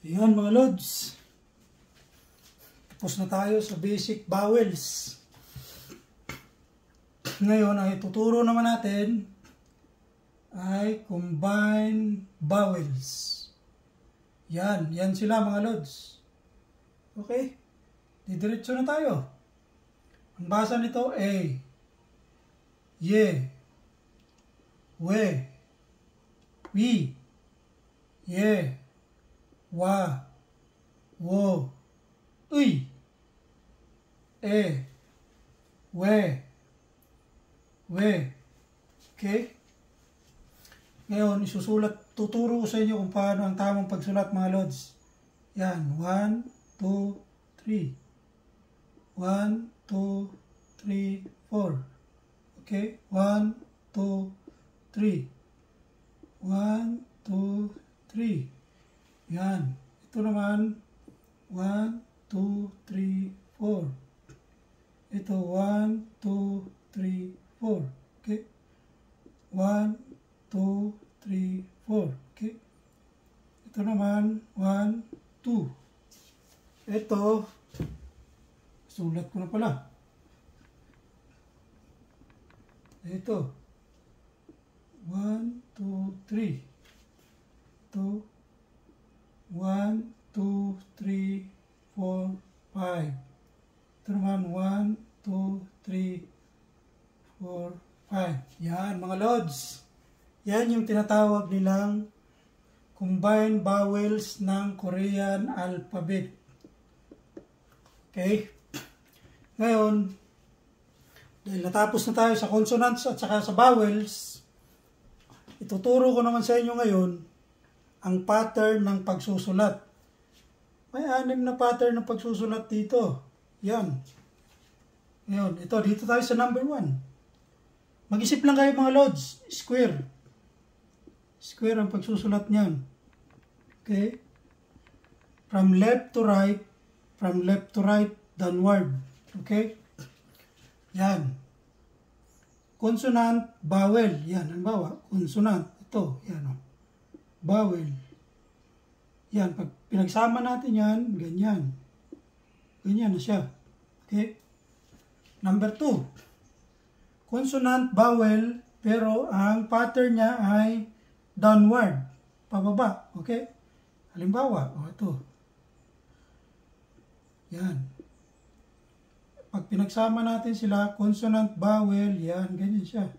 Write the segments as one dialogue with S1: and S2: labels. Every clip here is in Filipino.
S1: Ayan mga lods, tapos na tayo sa basic vowels. Ngayon ay tuturo naman natin ay combined vowels. Yan sila mga lods. Okay, didiretso na tayo. Ang basa nito A, ye, we, wi, ye, wa, wo, uy, e, we. Okay? Ngayon, tuturo ko sa inyo kung paano ang tamang pagsulat mga lods. Yan, 1, 2, 3. 1, 2, 3, 4. Okay? 1, 2, 3. 1, 2, 3. Yan. Ito naman, 1, 2, 3, 4. Ito, 1, 2, 3, 4. Okay? 1, 2, 3, 4. Okay? Ito naman, 1, 2. Ito, sulat ko na pala. Ito, 1, 2, 3. Ito, 1, 2, 3, 4, 5. Ito naman, 1, 2, 3, 4, 5. Yan mga lods. Yan yung tinatawag nilang combined vowels ng Korean alphabet. Okay? Ngayon, dahil natapos na tayo sa consonants at saka sa vowels, ituturo ko naman sa inyo ngayon ang pattern ng pagsusulat. May 6 na pattern ng pagsusulat dito. Yan. Ngayon, dito tayo sa number 1. Mag-isip lang kayo mga lods. Square. Square ang pagsusulat niyan. Okay? From left to right, downward. Okay? Yan. Consonant, vowel. Yan, halimbawa, consonant. Ito, yan o. Vowel. Yan, pag pinagsama natin yan, ganyan. Ganyan na siya. Okay? Number 2. Consonant, vowel, pero ang pattern niya ay downward. Pababa. Okay? Halimbawa, ito. Yan. Pag pinagsama natin sila, consonant, vowel, yan, ganyan siya.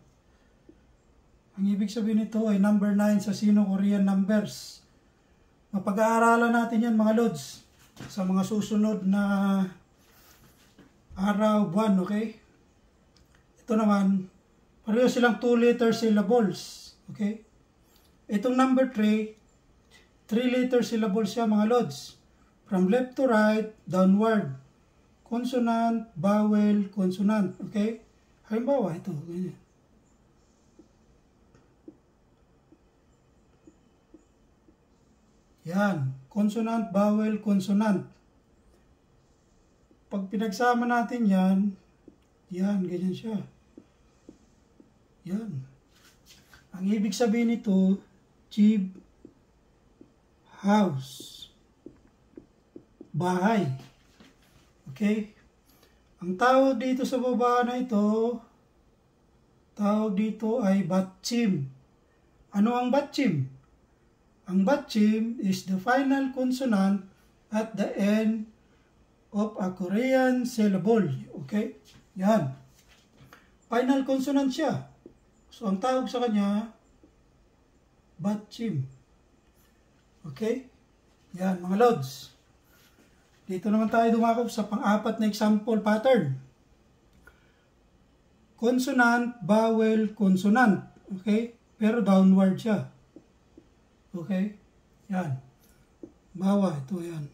S1: Ang ibig sabihin nito ay number 9 sa Sino-Korean numbers. Mapag-aaralan natin yan mga lods sa mga susunod na araw, buwan, okay? Ito naman, pareho silang 2-letter syllables, okay? Itong number 3, 3-letter syllables siya mga lods. From left to right, downward. Consonant, vowel, consonant, okay? Halimbawa, ito, ganyan. Yan, consonant, vowel, consonant. Pag pinagsama natin yan, ganyan siya. Yan. Ang ibig sabihin nito, jib, house, bahay. Okay? Ang tawag dito sa baba na ito, tawag dito ay batchim. Ano ang batchim? Ang batchim is the final consonant at the end of a Korean syllable. Okay? Yan. Final consonant siya. So, ang tawag sa kanya, batchim. Okay? Yan, mga lods. Dito naman tayo dumakop sa pang-apat na example pattern. Consonant, vowel, consonant. Okay? Pero downward siya. Okay? Yan. Bawa, ito yan.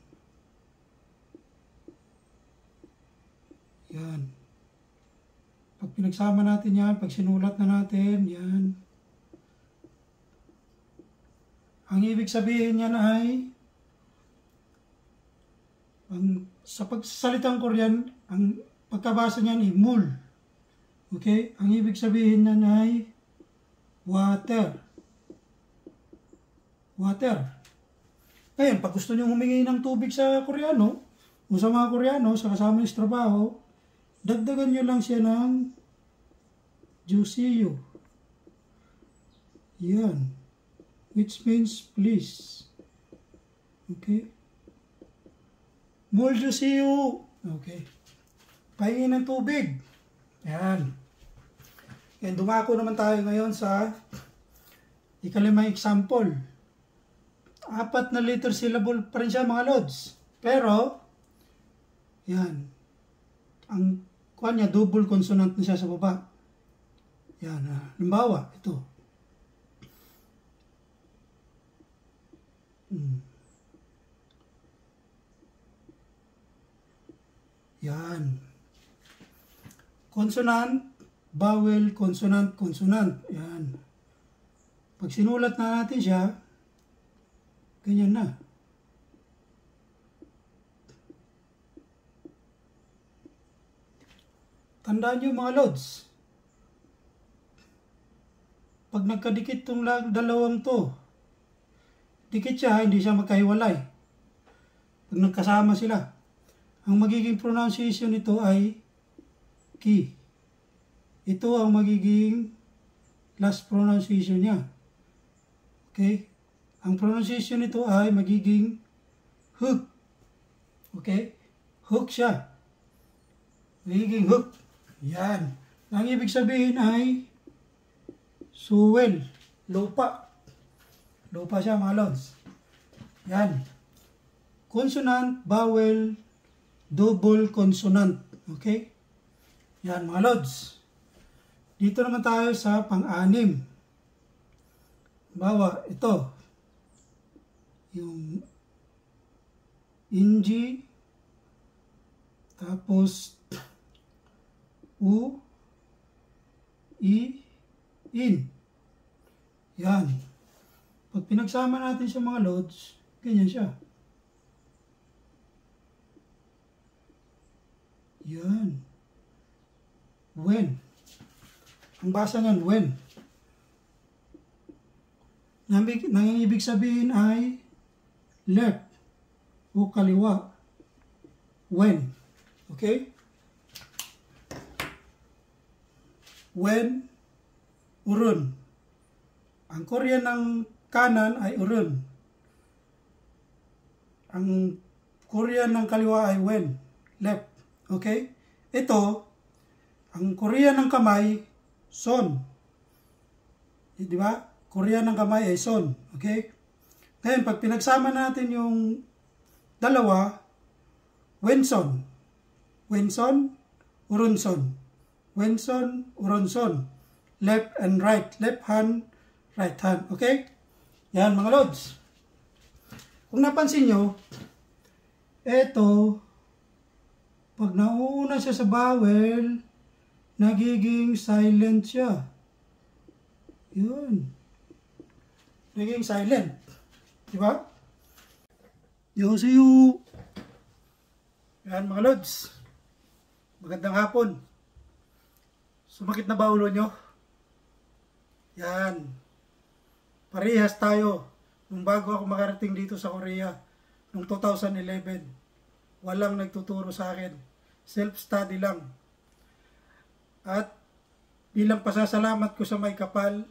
S1: Yan. Pag pinagsama natin yan, pag sinulat na natin, yan. Ang ibig sabihin yan ay, sa pagsasalitang Korean, ang pagkabasa niyan ay mul. Okay? Ang ibig sabihin yan ay water. Water. Ngayon, pag gusto nyo humingi ng tubig sa Koreano, o sa mga Koreano, sa kasama nyo sa trabaho, dagdagan nyo lang siya ng jusiyo. Yan. Which means please. Okay? More jusiyo. Okay. Pahingin ng tubig. Yan. Yan, dumako naman tayo ngayon sa ikalimang example. 4 na letter syllable pa rin siya mga lods. Pero, yan. Ang kuha niya, double consonant na siya sa baba. Yan. Halimbawa, ito. Yan. Consonant, vowel, consonant, consonant. Yan. Pag sinulat na natin siya, ganyan na. Tandaan nyo mga lods, pag nagkadikit itong dalawang to, dikit siya, hindi siya magkahiwalay. Pag nagkasama sila, ang magiging pronunciation nito ay ki. Ito ang magiging last pronunciation niya. Okay? Ang pronunciation nito ay magiging hook. Okay? Hook siya. Magiging hook. Yan. Ang ibig sabihin ay suwel. Lupa. Lupa siya mga lods. Yan. Consonant, vowel, double consonant. Okay? Yan mga lods. Dito naman tayo sa pang-anim. Bawa, ito. Yung inji, tapos u, i, in. Yan. Pag pinagsama natin sa mga loads, ganyan siya. Yan. When. Ang basa niyan, when. Nang ibig sabihin ay left o kaliwa. When. Okay? When, urun. Ang Korean ng kanan ay urun. Ang Korean ng kaliwa ay when, left. Okay? Ito, ang Korean ng kamay, son. Di ba? Korean ng kamay ay son. Okay? Ngayon, pag pinagsama natin yung dalawa, wenson. Wenson, urunson. Wenson, urunson. Left and right. Left hand, right hand. Okay? Yan mga lods. Kung napansin nyo, eto, pag nauna siya sa vowel, nagiging silent siya. Yun. Nagiging silent. Diba? Yusiyu. Yan mga lods. Magandang hapon. Sumakit na ba ulo nyo? Yan. Parehas tayo. Nung bago ako makarating dito sa Korea, noong 2011, walang nagtuturo sa akin. Self-study lang. At bilang pasasalamat ko sa may kapal,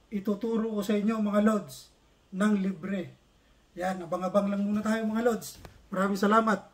S1: ituturo ko sa inyo mga lods ng libre. Yan, abang-abang lang muna tayo mga lods. Maraming salamat.